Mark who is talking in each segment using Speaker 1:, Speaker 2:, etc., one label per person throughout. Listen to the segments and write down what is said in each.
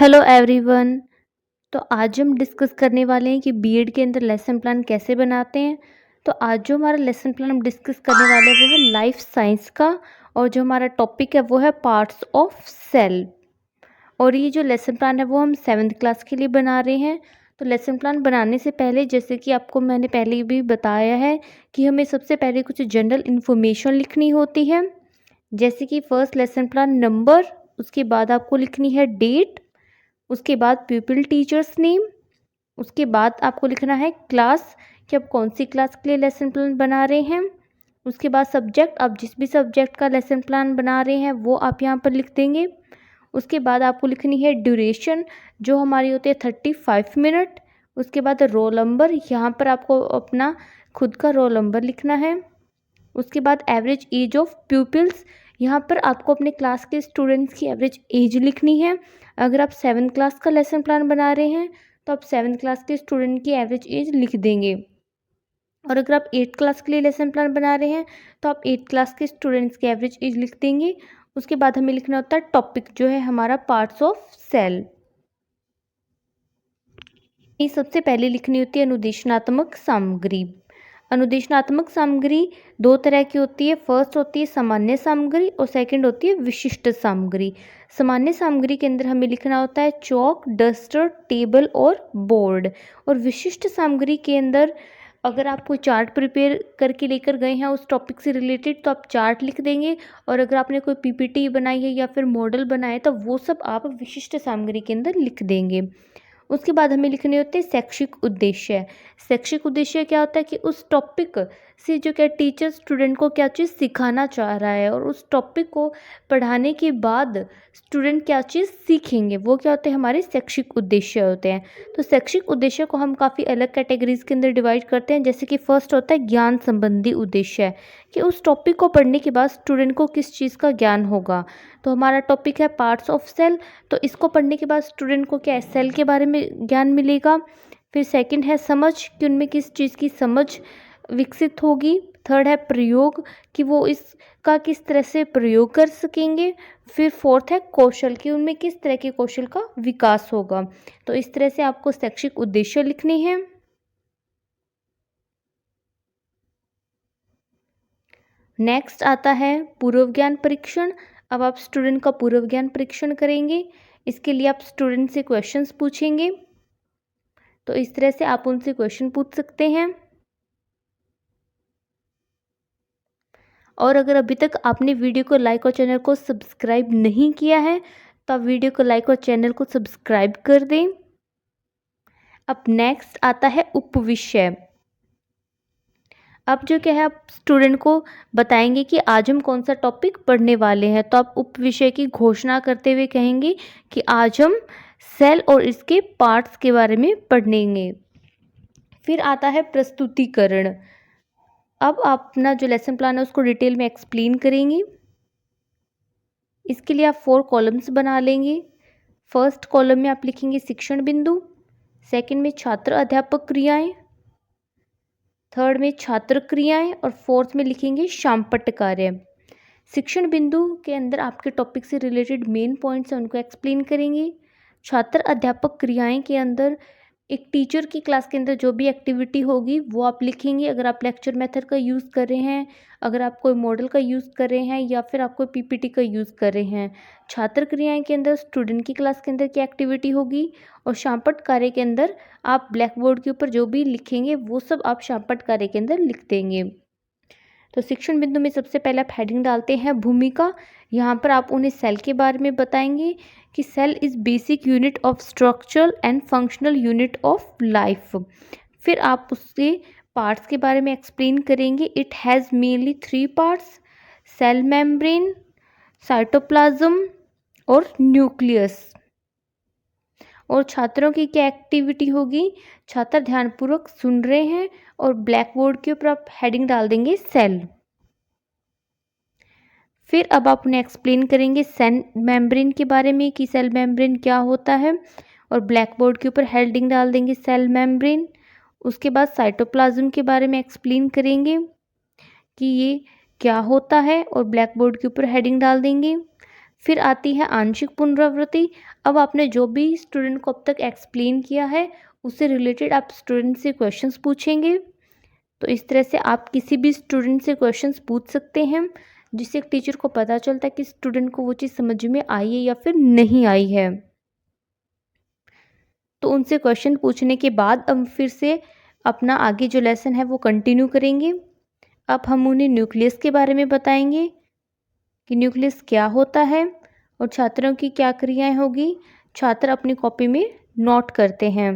Speaker 1: Hello everyone. तो आज हम डिस्कस करने वाले हैं कि बीएड के अंदर लेसन प्लान कैसे बनाते हैं। तो आज जो हमारा लेसन प्लान हम डिस्कस करने वाले हैं वो है लाइफ साइंस का, और जो हमारा टॉपिक है वो है पार्ट्स ऑफ सेल। और ये जो लेसन प्लान है वो हम 7th क्लास के लिए बना रहे हैं। तो लेसन प्लान बनाने से पहले, जैसे कि आपको मैंने पहले भी बताया है, कि हमें सबसे पहले कुछ जनरल इन्फॉर्मेशन लिखनी होती है। जैसे कि फर्स्ट लेसन प्लान नंबर, उसके बाद आपको लिखनी है डेट, उसके बाद पीपल टीचर्स नेम, उसके बाद आपको लिखना है क्लास, कि आप कौन सी क्लास के लिए लेसन प्लान बना रहे हैं। उसके बाद सब्जेक्ट, आप जिस भी सब्जेक्ट का लेसन प्लान बना रहे हैं वो आप यहाँ पर लिख देंगे। उसके बाद आपको लिखनी है ड्यूरेशन, जो हमारी होती है 35 मिनट। उसके बाद रोल नंबर, यहाँ पर आपको अपना खुद का रोल नंबर लिखना है। उसके बाद एवरेज एज ऑफ प्यूपिल्स, यहाँ पर आपको अपने क्लास के स्टूडेंट्स की एवरेज एज लिखनी है। अगर आप 7th क्लास का लेसन प्लान बना रहे हैं तो आप 7th क्लास के स्टूडेंट की एवरेज एज लिख देंगे। और अगर आप 8th क्लास के लिए लेसन प्लान बना रहे हैं तो आप 8th क्लास के स्टूडेंट्स की एवरेज एज लिख देंगे। उसके बाद हमें लिखना होता है टॉपिक, जो है हमारा पार्ट्स ऑफ सेल। ये सबसे पहले लिखनी होती है अनुदेशनात्मक सामग्री। अनुदेशनात्मक सामग्री दो तरह की होती है। फर्स्ट होती है सामान्य सामग्री और सेकंड होती है विशिष्ट सामग्री। सामान्य सामग्री के अंदर हमें लिखना होता है चॉक, डस्टर, टेबल और बोर्ड। और विशिष्ट सामग्री के अंदर अगर आप कोई चार्ट प्रिपेयर करके लेकर गए हैं उस टॉपिक से रिलेटेड तो आप चार्ट लिख देंगे, और अगर आपने कोई पीपीटी बनाई है या फिर मॉडल बनाया तो वो सब आप विशिष्ट सामग्री के अंदर लिख देंगे। उसके बाद हमें लिखने होते हैं शैक्षिक उद्देश्य। शैक्षिक उद्देश्य क्या होता है कि उस टॉपिक से जो क्या टीचर स्टूडेंट को क्या चीज़ सिखाना चाह रहा है, और उस टॉपिक को पढ़ाने के बाद स्टूडेंट क्या चीज़ सीखेंगे, वो क्या होते हैं, हमारे शैक्षिक उद्देश्य होते हैं। तो शैक्षिक उद्देश्य को हम काफ़ी अलग कैटेगरीज के अंदर डिवाइड करते हैं। जैसे कि फर्स्ट होता है ज्ञान संबंधी उद्देश्य, कि उस टॉपिक को पढ़ने के बाद स्टूडेंट को किस चीज़ का ज्ञान होगा। तो हमारा टॉपिक है पार्ट्स ऑफ सेल, तो इसको पढ़ने के बाद स्टूडेंट को क्या है, सेल के बारे में ज्ञान मिलेगा। फिर सेकंड है समझ, कि उनमें किस चीज़ की समझ विकसित होगी। थर्ड है प्रयोग, कि वो इसका किस तरह से प्रयोग कर सकेंगे। फिर फोर्थ है कौशल, कि उनमें किस तरह के कौशल का विकास होगा। तो इस तरह से आपको शैक्षिक उद्देश्य लिखने हैं। नेक्स्ट आता है पूर्व ज्ञान परीक्षण। अब आप स्टूडेंट का पूर्व ज्ञान परीक्षण करेंगे। इसके लिए आप स्टूडेंट से क्वेश्चंस पूछेंगे। तो इस तरह से आप उनसे क्वेश्चन पूछ सकते हैं। और अगर अभी तक आपने वीडियो को लाइक और चैनल को सब्सक्राइब नहीं किया है तो आप वीडियो को लाइक और चैनल को सब्सक्राइब कर दें। अब नेक्स्ट आता है उपविषय। अब जो क्या है, आप स्टूडेंट को बताएंगे कि आज हम कौन सा टॉपिक पढ़ने वाले हैं। तो आप उपविषय की घोषणा करते हुए कहेंगे कि आज हम सेल और इसके पार्ट्स के बारे में पढ़ेंगे। फिर आता है प्रस्तुतिकरण। अब आप अपना जो लेसन प्लान है उसको डिटेल में एक्सप्लेन करेंगे। इसके लिए आप 4 कॉलम्स बना लेंगे। फर्स्ट कॉलम में आप लिखेंगे शिक्षण बिंदु, सेकंड में छात्र अध्यापक क्रियाएं, थर्ड में छात्र क्रियाएं, और फोर्थ में लिखेंगे शामपट्ट कार्य। शिक्षण बिंदु के अंदर आपके टॉपिक से रिलेटेड मेन पॉइंट्स हैं उनको एक्सप्लेन करेंगे। छात्र अध्यापक क्रियाएं के अंदर एक टीचर की क्लास के अंदर जो भी एक्टिविटी होगी वो आप लिखेंगे। अगर आप लेक्चर मेथड का यूज़ कर रहे हैं, अगर आप कोई मॉडल का यूज़ कर रहे हैं, या फिर आप कोई पीपीटी का यूज़ कर रहे हैं। छात्र क्रियाएं के अंदर स्टूडेंट की क्लास के अंदर क्या एक्टिविटी होगी, और शामपट्ट कार्य के अंदर आप ब्लैक बोर्ड के ऊपर जो भी लिखेंगे वो सब आप शामपट्ट कार्य के अंदर लिख देंगे। तो शिक्षण बिंदु में सबसे पहले आप हेडिंग डालते हैं भूमिका। यहाँ पर आप उन्हें सेल के बारे में बताएंगे कि cell is basic unit of structural and functional unit of life. फिर आप उसके पार्ट्स के बारे में एक्सप्लेन करेंगे। It has mainly 3 parts, cell membrane, cytoplasm और न्यूक्लियस। और छात्रों की क्या एक्टिविटी होगी, छात्र ध्यानपूर्वक सुन रहे हैं, और ब्लैक बोर्ड के ऊपर आप हेडिंग डाल देंगे सेल। फिर अब आप उन्हें एक्सप्लेन करेंगे सेल मेम्ब्रेन के बारे में कि सेल मेम्ब्रेन क्या होता है, और ब्लैक बोर्ड के ऊपर हेडिंग डाल देंगे सेल मेम्ब्रेन। उसके बाद साइटोप्लाज्म के बारे में एक्सप्लेन करेंगे कि ये क्या होता है, और ब्लैक बोर्ड के ऊपर हेडिंग डाल देंगे। फिर आती है आंशिक पुनरावृत्ति। अब आपने जो भी स्टूडेंट को अब तक एक्सप्लेन किया है उससे रिलेटेड आप स्टूडेंट से क्वेश्चंस पूछेंगे। तो इस तरह से आप किसी भी स्टूडेंट से क्वेश्चंस पूछ सकते हैं, जिससे एक टीचर को पता चलता है कि स्टूडेंट को वो चीज़ समझ में आई है या फिर नहीं आई है। तो उनसे क्वेश्चन पूछने के बाद अब फिर से अपना आगे जो लेसन है वो कंटिन्यू करेंगे। अब हम उन्हें न्यूक्लियस के बारे में बताएंगे कि न्यूक्लियस क्या होता है और छात्रों की क्या क्रियाएं होगी। छात्र अपनी कॉपी में नोट करते हैं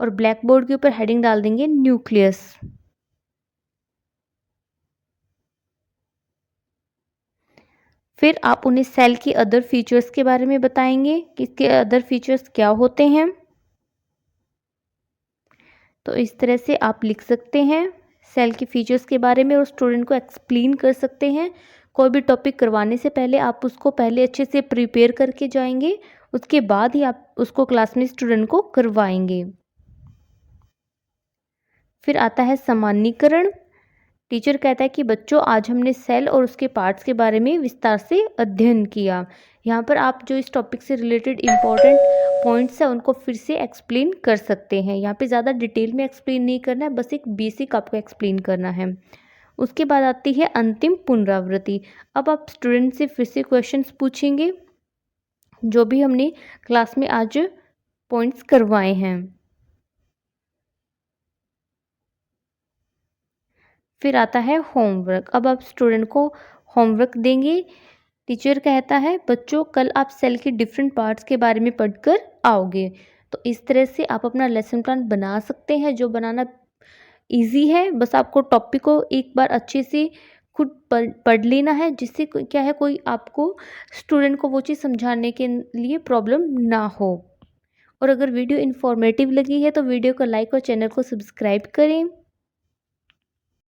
Speaker 1: और ब्लैक बोर्ड के ऊपर हेडिंग डाल देंगे न्यूक्लियस। फिर आप उन्हें सेल की अदर फीचर्स के बारे में बताएंगे कि इसके अदर फीचर्स क्या होते हैं। तो इस तरह से आप लिख सकते हैं सेल के फीचर्स के बारे में और स्टूडेंट को एक्सप्लेन कर सकते हैं। कोई भी टॉपिक करवाने से पहले आप उसको पहले अच्छे से प्रिपेयर करके जाएंगे, उसके बाद ही आप उसको क्लास में स्टूडेंट को करवाएंगे। फिर आता है सामान्यीकरण। टीचर कहता है कि बच्चों आज हमने सेल और उसके पार्ट्स के बारे में विस्तार से अध्ययन किया। यहाँ पर आप जो इस टॉपिक से रिलेटेड इम्पोर्टेंट पॉइंट्स हैं उनको फिर से एक्सप्लेन कर सकते हैं। यहाँ पे ज़्यादा डिटेल में एक्सप्लेन नहीं करना है, बस एक बेसिक आपको एक्सप्लेन करना है। उसके बाद आती है अंतिम पुनरावृत्ति। अब आप स्टूडेंट से फिर से क्वेश्चंस पूछेंगे जो भी हमने क्लास में आज पॉइंट्स करवाए हैं। फिर आता है होमवर्क। अब आप स्टूडेंट को होमवर्क देंगे। टीचर कहता है बच्चों कल आप सेल के डिफरेंट पार्ट्स के बारे में पढ़कर आओगे। तो इस तरह से आप अपना लेसन प्लान बना सकते हैं, जो बनाना इजी है। बस आपको टॉपिक को एक बार अच्छे से खुद पढ़ लेना है, जिससे क्या है कोई आपको स्टूडेंट को वो चीज़ समझाने के लिए प्रॉब्लम ना हो। और अगर वीडियो इन्फॉर्मेटिव लगी है तो वीडियो को लाइक और चैनल को सब्सक्राइब करें।